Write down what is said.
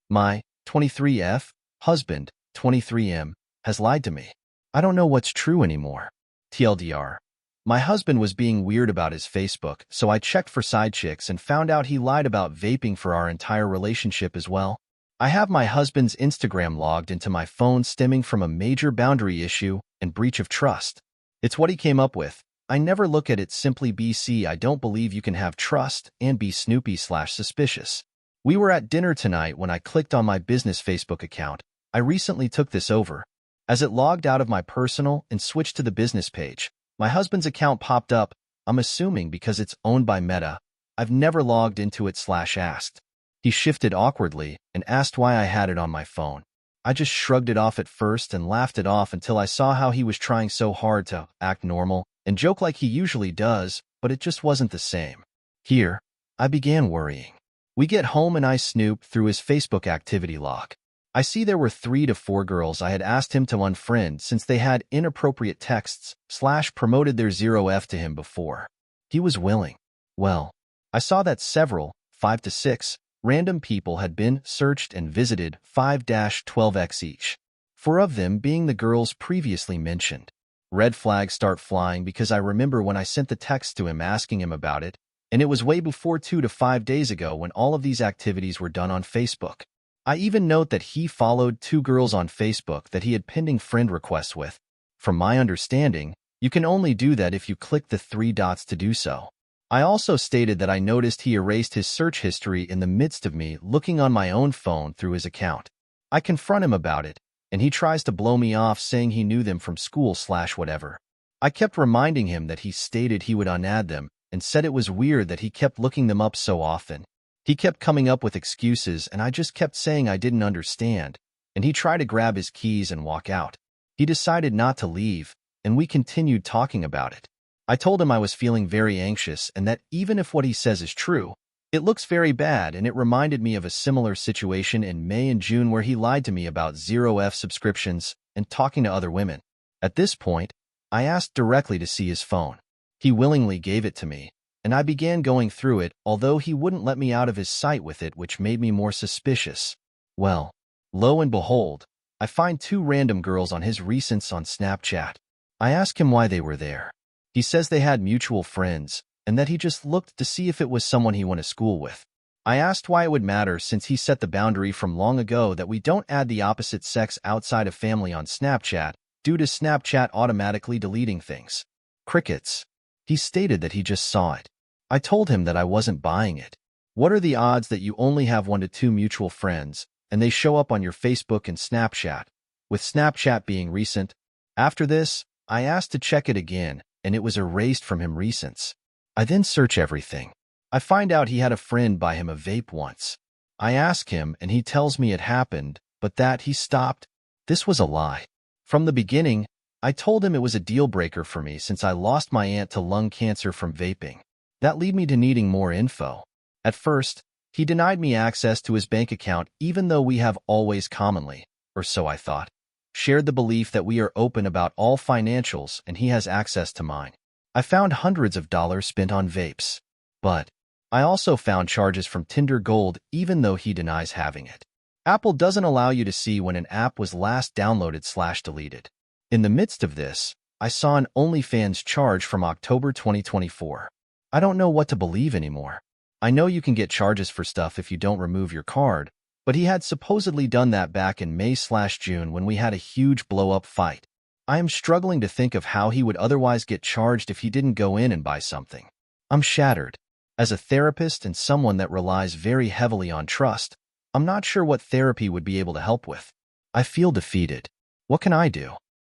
My 23F husband, 23M, has lied to me. I don't know what's true anymore. TLDR. My husband was being weird about his Facebook, so I checked for side chicks and found out he lied about vaping for our entire relationship as well. I have my husband's Instagram logged into my phone stemming from a major boundary issue and breach of trust. It's what he came up with. I never look at it simply BC. I don't believe you can have trust and be snoopy/suspicious. We were at dinner tonight when I clicked on my business Facebook account. I recently took this over. As it logged out of my personal and switched to the business page, my husband's account popped up. I'm assuming because it's owned by Meta. I've never logged into it/asked. He shifted awkwardly and asked why I had it on my phone. I just shrugged it off at first and laughed it off until I saw how he was trying so hard to act normal and joke like he usually does, but it just wasn't the same. Here, I began worrying. We get home and I snoop through his Facebook activity log. I see there were 3 to 4 girls I had asked him to unfriend since they had inappropriate texts/promoted their 0F to him before. He was willing. Well, I saw that several, 5 to 6, random people had been searched and visited 5-12x each. 4 of them being the girls previously mentioned. Red flags start flying because I remember when I sent the text to him asking him about it, and it was way before 2 to 5 days ago when all of these activities were done on Facebook. I even note that he followed 2 girls on Facebook that he had pending friend requests with. From my understanding, you can only do that if you click the 3 dots to do so. I also stated that I noticed he erased his search history in the midst of me looking on my own phone through his account. I confront him about it, and he tries to blow me off saying he knew them from school/whatever. I kept reminding him that he stated he would unadd them and said it was weird that he kept looking them up so often. He kept coming up with excuses, and I just kept saying I didn't understand, and he tried to grab his keys and walk out. He decided not to leave, and we continued talking about it. I told him I was feeling very anxious and that even if what he says is true, it looks very bad, and it reminded me of a similar situation in May and June where he lied to me about 0F subscriptions and talking to other women. At this point, I asked directly to see his phone. He willingly gave it to me, and I began going through it, although he wouldn't let me out of his sight with it, which made me more suspicious. Well, lo and behold, I find 2 random girls on his recents on Snapchat. I ask him why they were there. He says they had mutual friends, and that he just looked to see if it was someone he went to school with. I asked why it would matter since he set the boundary from long ago that we don't add the opposite sex outside of family on Snapchat due to Snapchat automatically deleting things. Crickets. He stated that he just saw it. I told him that I wasn't buying it. What are the odds that you only have 1 to 2 mutual friends, and they show up on your Facebook and Snapchat, with Snapchat being recent? After this, I asked to check it again, and it was erased from him recents. I then search everything. I find out he had a friend buy him a vape once. I ask him, and he tells me it happened, but that he stopped. This was a lie. From the beginning, I told him it was a deal breaker for me since I lost my aunt to lung cancer from vaping. That led me to needing more info. At first, he denied me access to his bank account even though we have always commonly, or so I thought, shared the belief that we are open about all financials and he has access to mine. I found hundreds of dollars spent on vapes. But I also found charges from Tinder Gold even though he denies having it. Apple doesn't allow you to see when an app was last downloaded/deleted. In the midst of this, I saw an OnlyFans charge from October 2024. I don't know what to believe anymore. I know you can get charges for stuff if you don't remove your card, but he had supposedly done that back in May/June when we had a huge blow-up fight. I am struggling to think of how he would otherwise get charged if he didn't go in and buy something. I'm shattered. As a therapist and someone that relies very heavily on trust, I'm not sure what therapy would be able to help with. I feel defeated. What can I do?